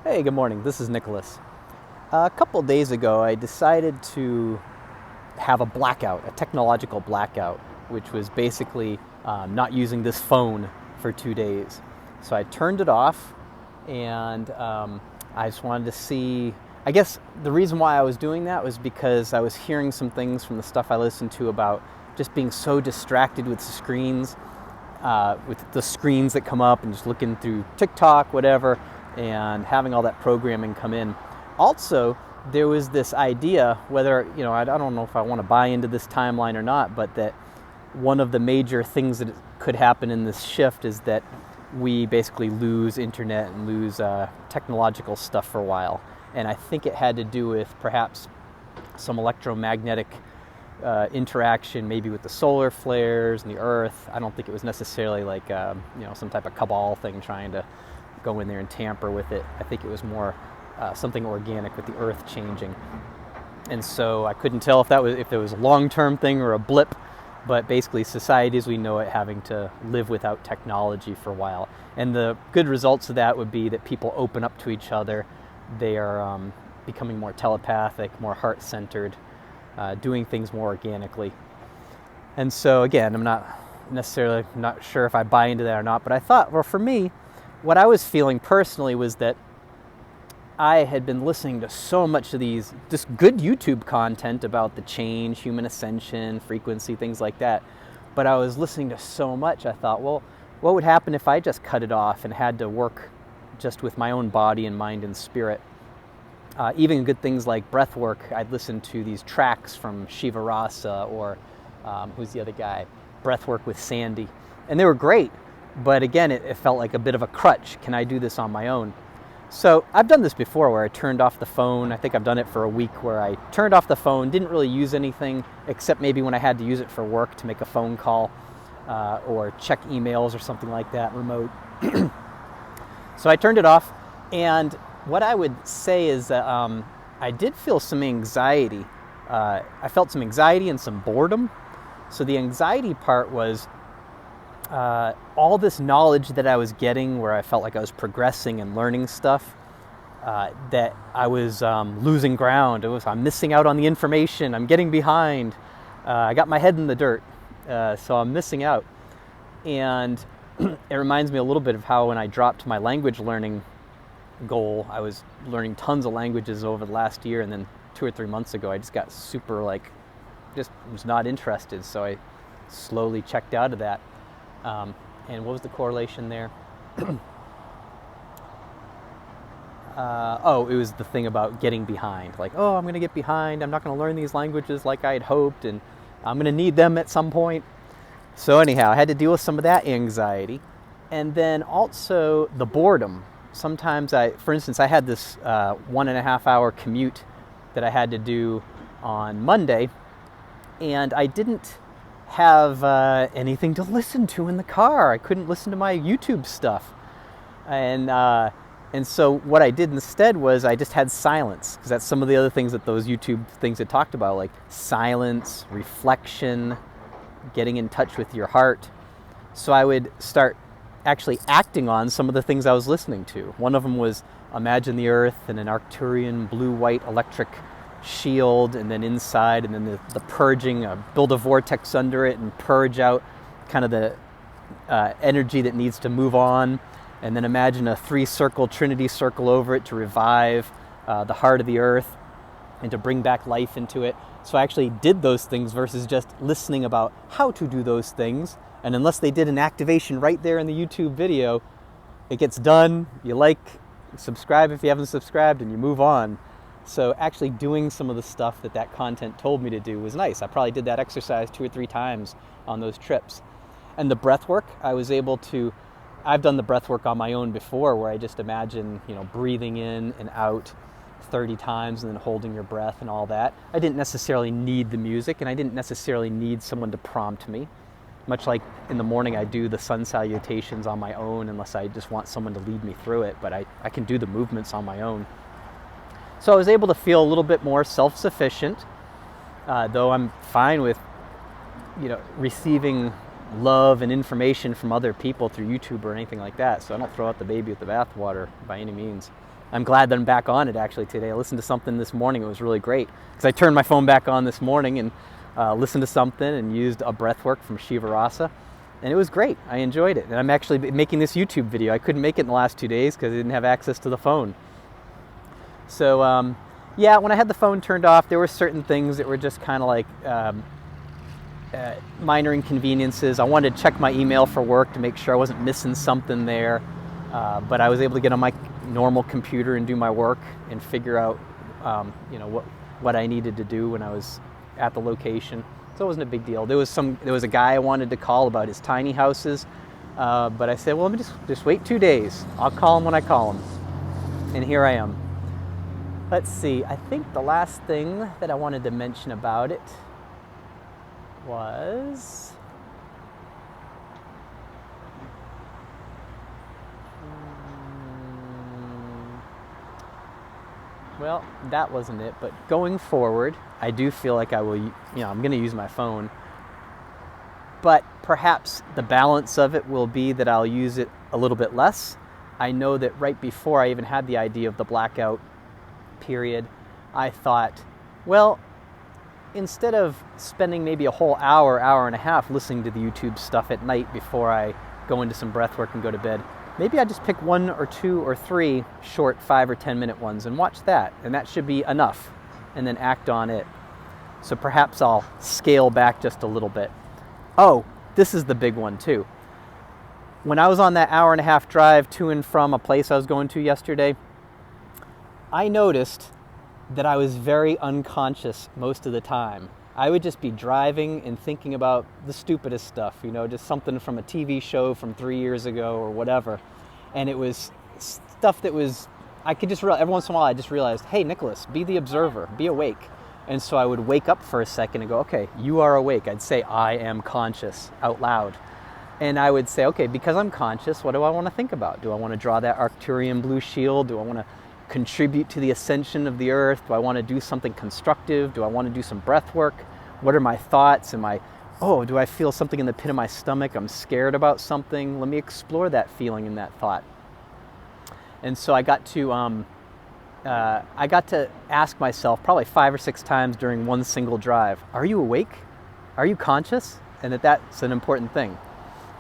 Hey, good morning. This is Nicholas. A couple days ago, I decided to have a blackout, a technological blackout, which was basically not using this phone for 2 days. So I turned it off, and I just wanted to see. I guess the reason why I was doing that was because I was hearing some things from the stuff I listened to about just being so distracted with the screens that come up and just looking through TikTok, whatever, and having all that programming come in. Also, there was this idea, whether, I don't know if I want to buy into this timeline or not, but that one of the major things that could happen in this shift is that we basically lose internet and lose technological stuff for a while. And I think it had to do with perhaps some electromagnetic interaction, maybe with the solar flares and the Earth. I don't think it was necessarily like some type of cabal thing trying to go in there and tamper with it. I think it was more something organic with the Earth changing. And so I couldn't tell if it was a long-term thing or a blip, but basically society as we know it having to live without technology for a while. And the good results of that would be that people open up to each other. They are becoming more telepathic, more heart-centered, doing things more organically. And so again, I'm not sure if I buy into that or not, but I thought, well, for me, what I was feeling personally was that I had been listening to so much of this good YouTube content about the change, human ascension, frequency, things like that. But I was listening to so much, I thought, well, what would happen if I just cut it off and had to work just with my own body and mind and spirit? Even good things like breath work, I'd listen to these tracks from Shiva Rasa or who's the other guy? Breath work with Sandy. And they were great. But again, it felt like a bit of a crutch. Can I do this on my own? So I've done this before where I turned off the phone. I think I've done it for a week where I turned off the phone, didn't really use anything except maybe when I had to use it for work to make a phone call or check emails or something like that remote. So I turned it off, and what I would say is that I did feel some anxiety. I felt some anxiety and some boredom. So the anxiety part was all this knowledge that I was getting, where I felt like I was progressing and learning stuff, that I was losing ground. I'm missing out on the information. I'm getting behind. I got my head in the dirt, so I'm missing out. And it reminds me a little bit of how when I dropped my language learning goal, I was learning tons of languages over the last year, and then 2 or 3 months ago, I just got super just was not interested. So I slowly checked out of that. And what was the correlation there? It was the thing about getting behind. I'm going to get behind. I'm not going to learn these languages like I had hoped, and I'm going to need them at some point. So anyhow, I had to deal with some of that anxiety. And then also the boredom. Sometimes for instance, I had this 1.5 hour commute that I had to do on Monday, and I didn't have anything to listen to in the car. I couldn't listen to my YouTube stuff. And so what I did instead was I just had silence, because that's some of the other things that those YouTube things had talked about, like silence, reflection, getting in touch with your heart. So I would start actually acting on some of the things I was listening to. One of them was imagine the Earth in an Arcturian blue-white electric shield, and then inside, and then the purging, build a vortex under it and purge out kind of the energy that needs to move on, and then imagine a 3-circle Trinity circle over it to revive the heart of the Earth and to bring back life into it. So I actually did those things versus just listening about how to do those things. And unless they did an activation right there in the YouTube video, it gets done, you subscribe if you haven't subscribed, and you move on. So actually doing some of the stuff that content told me to do was nice. I probably did that exercise 2 or 3 times on those trips. And the breath work, I've done the breath work on my own before, where I just imagine, breathing in and out 30 times and then holding your breath and all that. I didn't necessarily need the music, and I didn't necessarily need someone to prompt me. Much like in the morning I do the sun salutations on my own, unless I just want someone to lead me through it, but I can do the movements on my own. So I was able to feel a little bit more self-sufficient, though I'm fine with, receiving love and information from other people through YouTube or anything like that. So I don't throw out the baby with the bathwater by any means. I'm glad that I'm back on it actually today. I listened to something this morning. It was really great because I turned my phone back on this morning and listened to something and used a breath work from Shiva Rasa. And it was great. I enjoyed it. And I'm actually making this YouTube video. I couldn't make it in the last 2 days because I didn't have access to the phone. So yeah, when I had the phone turned off, there were certain things that were just kind of like minor inconveniences. I wanted to check my email for work to make sure I wasn't missing something there. But I was able to get on my normal computer and do my work and figure out what I needed to do when I was at the location. So it wasn't a big deal. There was a guy I wanted to call about his tiny houses, but I said, well, let me just wait 2 days. I'll call him when I call him. And here I am. Let's see. I think the last thing that I wanted to mention about it was well, that wasn't it, but going forward, I do feel like I will, I'm going to use my phone, but perhaps the balance of it will be that I'll use it a little bit less. I know that right before I even had the idea of the blackout period, I thought, well, instead of spending maybe a whole hour, hour and a half listening to the YouTube stuff at night before I go into some breath work and go to bed, maybe I just pick 1 or 2 or 3 short 5 or 10 minute ones and watch that, and that should be enough, and then act on it. So perhaps I'll scale back just a little bit. Oh, this is the big one too. When I was on that hour and a half drive to and from a place I was going to yesterday, I noticed that I was very unconscious most of the time. I would just be driving and thinking about the stupidest stuff, just something from a TV show from 3 years ago or whatever. And it was stuff that was, I could just realize, every once in a while I just realized, hey, Nicholas, be the observer, be awake. And so I would wake up for a second and go, okay, you are awake. I'd say, I am conscious out loud. And I would say, okay, because I'm conscious, what do I want to think about? Do I want to draw that Arcturian blue shield? Do I want to contribute to the ascension of the earth? Do I want to do something constructive? Do I want to do some breath work? What are my thoughts? Do I feel something in the pit of my stomach? I'm scared about something. Let me explore that feeling and that thought. And so I got to ask myself probably 5 or 6 times during one single drive, are you awake? Are you conscious? And that's an important thing.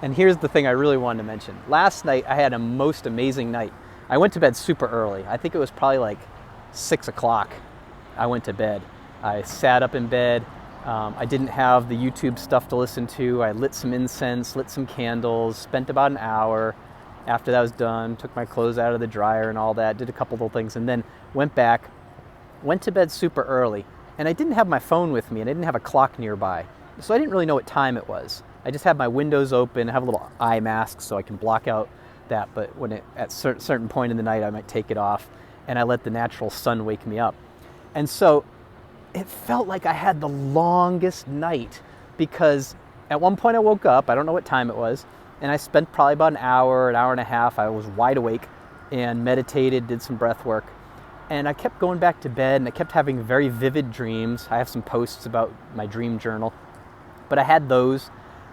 And here's the thing I really wanted to mention. Last night I had a most amazing night. I went to bed super early. I think it was probably like 6 o'clock I went to bed. I sat up in bed. I didn't have the YouTube stuff to listen to. I lit some incense, lit some candles, spent about an hour. After that was done, took my clothes out of the dryer and all that, did a couple little things, and then went to bed super early. And I didn't have my phone with me, and I didn't have a clock nearby. So I didn't really know what time it was. I just had my windows open. I have a little eye mask so I can block out that, but when at certain point in the night I might take it off, and I let the natural sun wake me up. And so it felt like I had the longest night, because at one point I woke up, I don't know what time it was, and I spent probably about an hour and a half. I was wide awake and meditated, did some breath work, and I kept going back to bed, and I kept having very vivid dreams. I have some posts about my dream journal, but I had those.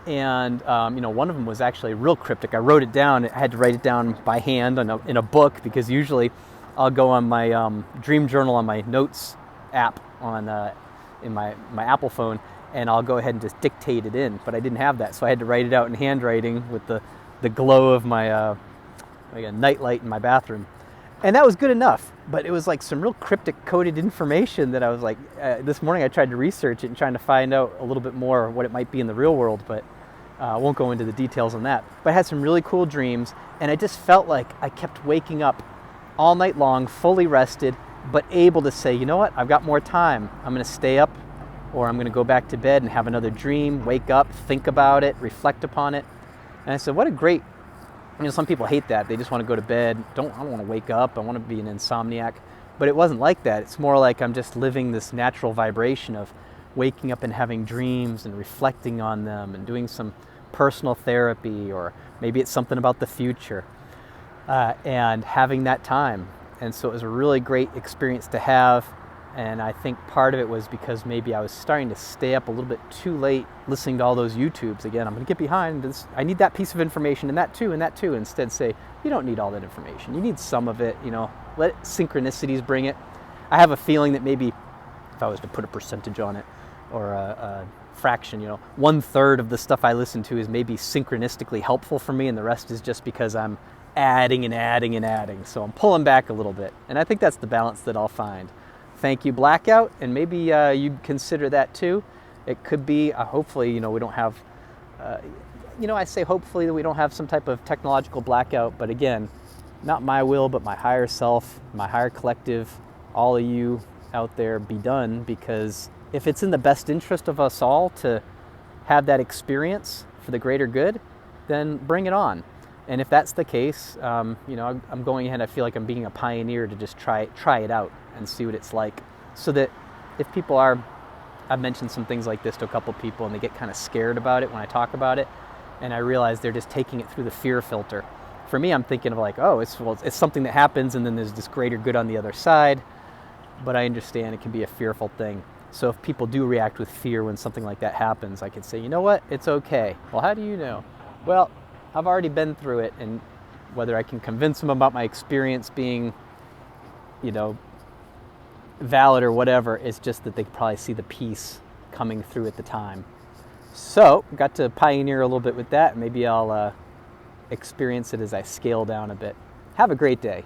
And one of them was actually real cryptic. I wrote it down. I had to write it down by hand in a book, because usually I'll go on my dream journal on my notes app in my Apple phone, and I'll go ahead and just dictate it in. But I didn't have that, so I had to write it out in handwriting with the glow of my nightlight in my bathroom. And that was good enough, but it was like some real cryptic coded information that I was like, this morning I tried to research it and trying to find out a little bit more what it might be in the real world, but I won't go into the details on that. But I had some really cool dreams, and I just felt like I kept waking up all night long, fully rested, but able to say, you know what, I've got more time. I'm going to stay up, or I'm going to go back to bed and have another dream, wake up, think about it, reflect upon it. And I said, what a great, some people hate that. They just want to go to bed. I don't want to wake up. I want to be an insomniac. But it wasn't like that. It's more like I'm just living this natural vibration of waking up and having dreams and reflecting on them and doing some personal therapy, or maybe it's something about the future, and having that time. And so it was a really great experience to have. And I think part of it was because maybe I was starting to stay up a little bit too late listening to all those YouTubes. Again, I'm going to get behind this. I need that piece of information and that too, and that too. Instead say, you don't need all that information. You need some of it, Let synchronicities bring it. I have a feeling that maybe if I was to put a percentage on it or a fraction, 1/3 of the stuff I listen to is maybe synchronistically helpful for me, and the rest is just because I'm adding and adding and adding. So I'm pulling back a little bit, and I think that's the balance that I'll find. Thank you, Blackout, and maybe you'd consider that too. It could be, hopefully, we don't have, I say hopefully that we don't have some type of technological blackout, but again, not my will, but my higher self, my higher collective, all of you out there, be done, because if it's in the best interest of us all to have that experience for the greater good, then bring it on. And if that's the case, I'm going ahead, I feel like I'm being a pioneer to just try it out and see what it's like. So that if people are, I've mentioned some things like this to a couple people and they get kind of scared about it when I talk about it, and I realize they're just taking it through the fear filter. For me, I'm thinking of like, oh, it's something that happens and then there's this greater good on the other side, but I understand it can be a fearful thing. So if people do react with fear when something like that happens, I can say, you know what, it's okay. Well, how do you know? Well, I've already been through it, and whether I can convince them about my experience being, valid or whatever, it's just that they probably see the peace coming through at the time. So, got to pioneer a little bit with that. Maybe I'll experience it as I scale down a bit. Have a great day.